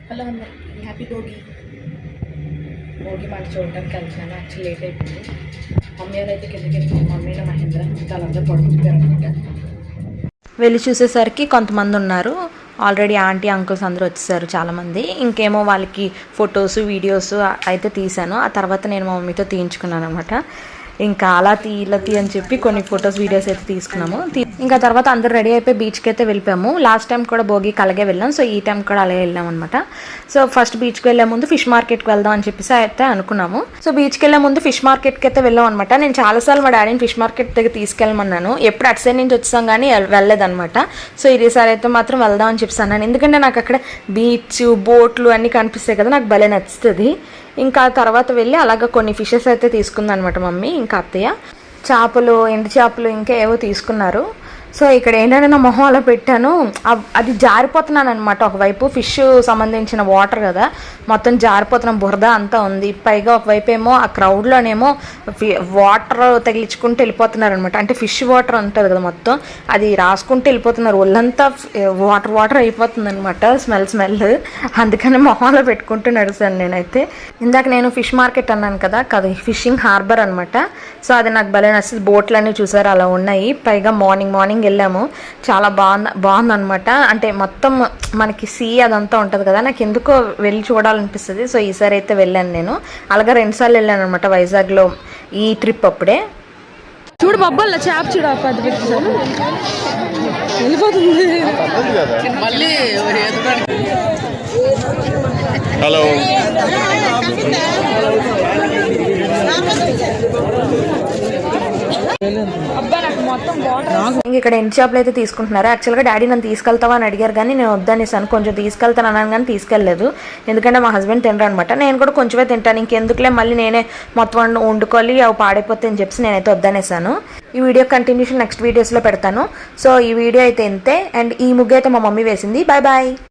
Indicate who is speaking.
Speaker 1: Hello అందరికి happy Bhogi. Bhogi మాట చూడటానికి కలిసాను. యాక్చువల్లీ లేట్ అయిపోయింది. మమ్మీ అయితే కిందకి వెళ్ళి మమ్మీలో మహేంద్ర వాళ్ళందరూ పడుకుంటారు అనమాట.
Speaker 2: వెళ్ళి చూసేసరికి కొంతమంది ఉన్నారు. ఆల్రెడీ ఆంటీ అంకుల్స్ అందరూ వచ్చేసారు చాలామంది. ఇంకేమో వాళ్ళకి ఫొటోస్ వీడియోస్ అయితే తీశాను. ఆ తర్వాత నేను మా మమ్మీతో తీయించుకున్నాను అనమాట. ఇంకా అలా తీయలతి అని చెప్పి కొన్ని ఫొటోస్ వీడియోస్ అయితే తీసుకున్నాము. ఇంకా తర్వాత అందరూ రెడీ అయిపోయి బీచ్కి అయితే వెళ్ళిపోయాము. లాస్ట్ టైం కూడా భోగికి అలాగే వెళ్ళాం. సో ఈ టైం కూడా అలాగే వెళ్ళాం అనమాట. సో ఫస్ట్ బీచ్కి వెళ్ళే ముందు ఫిష్ మార్కెట్కి వెళ్దాం అని చెప్పేసి అయితే అనుకున్నాము. సో బీచ్కి వెళ్ళే ముందు ఫిష్ మార్కెట్కి అయితే వెళ్ళాం అనమాట. నేను చాలాసార్లు మా డాడీని ఫిష్ మార్కెట్ దగ్గర తీసుకెళ్ళమన్నాను. ఎప్పుడు అటు సైడ్ నుంచి వచ్చాం కానీ వెళ్ళలేదనమాట. సో ఈసారి అయితే మాత్రం వెళ్దాం అని చెప్పేసి అన్నాను. ఎందుకంటే నాకు అక్కడ బీచ్ బోట్లు అన్నీ కనిపిస్తాయి కదా, నాకు భలే నచ్చుతుంది. ఇంకా తర్వాత వెళ్ళి అలాగ కొన్ని ఫిషెస్ అయితే తీసుకుందనమాట మమ్మీ. ఇంకా అత్తయ్య చేపలు, ఎండు చేపలు ఇంకా ఏవో తీసుకున్నారు. సో ఇక్కడ ఏంటంటే నా మొహం అలా పెట్టాను, అది జారిపోతున్నాను అనమాట. ఒకవైపు ఫిష్ సంబంధించిన వాటర్ కదా, మొత్తం జారిపోతున్నాం, బురద అంతా ఉంది. పైగా ఒకవైపు ఏమో ఆ క్రౌడ్లోనేమో వాటర్ తగిలించుకుంటూ వెళ్ళిపోతున్నారు అనమాట. అంటే ఫిష్ వాటర్ ఉంటుంది కదా, మొత్తం అది రాసుకుంటూ వెళ్ళిపోతున్నారు. ఒళ్ళంతా వాటర్ అయిపోతుంది అనమాట, స్మెల్. అందుకని మొహంలో పెట్టుకుంటూ నడుస్తాను నేనైతే. ఇందాక నేను ఫిష్ మార్కెట్ అన్నాను కదా, ఫిషింగ్ హార్బర్ అనమాట. సో అది నాకు భలే నచ్చింది. బోట్లన్నీ చూసారు అలా ఉన్నాయి. పైగా మార్నింగ్ వెళ్ళాము, చాలా బాగుందనమాట. అంటే మొత్తం మనకి సీ అదంతా ఉంటుంది కదా, నాకు ఎందుకో వెళ్ళి చూడాలనిపిస్తుంది. సో ఈసారి అయితే వెళ్ళాను నేను. అలాగే 2 సార్లు వెళ్ళాను అనమాట వైజాగ్లో ఈ ట్రిప్ అప్పుడే.
Speaker 1: చూడు బొబ్బల్లో చేప చూడ వెళ్ళిపోతుంది.
Speaker 3: హలో
Speaker 2: ఇంక ఇక్కడ ఎండు చేపలు అయితే తీసుకుంటున్నారు. యాక్చువల్గా డాడీ నన్ను తీసుకెళ్తావా అని అడిగారు, కానీ నేను వద్దనేసాను. కొంచెం తీసుకెళ్తాను అన్నాను కానీ తీసుకెళ్ళలేదు, ఎందుకంటే మా హస్బెండ్ తినరు అనమాట. నేను కూడా కొంచెమే తింటాను, ఇంకెందుకులే మళ్ళీ నేనే మొత్తం వండుకోవాలి, అవి పాడైపోతే అని చెప్పి నేనైతే వద్దనేసాను. ఈ వీడియో కంటిన్యూషన్ నెక్స్ట్ వీడియోస్లో పెడతాను. సో ఈ వీడియో అయితే ఇంతే. అండ్ ఈ ముగ్గు అయితే మా మమ్మీ వేసింది. Bye bye.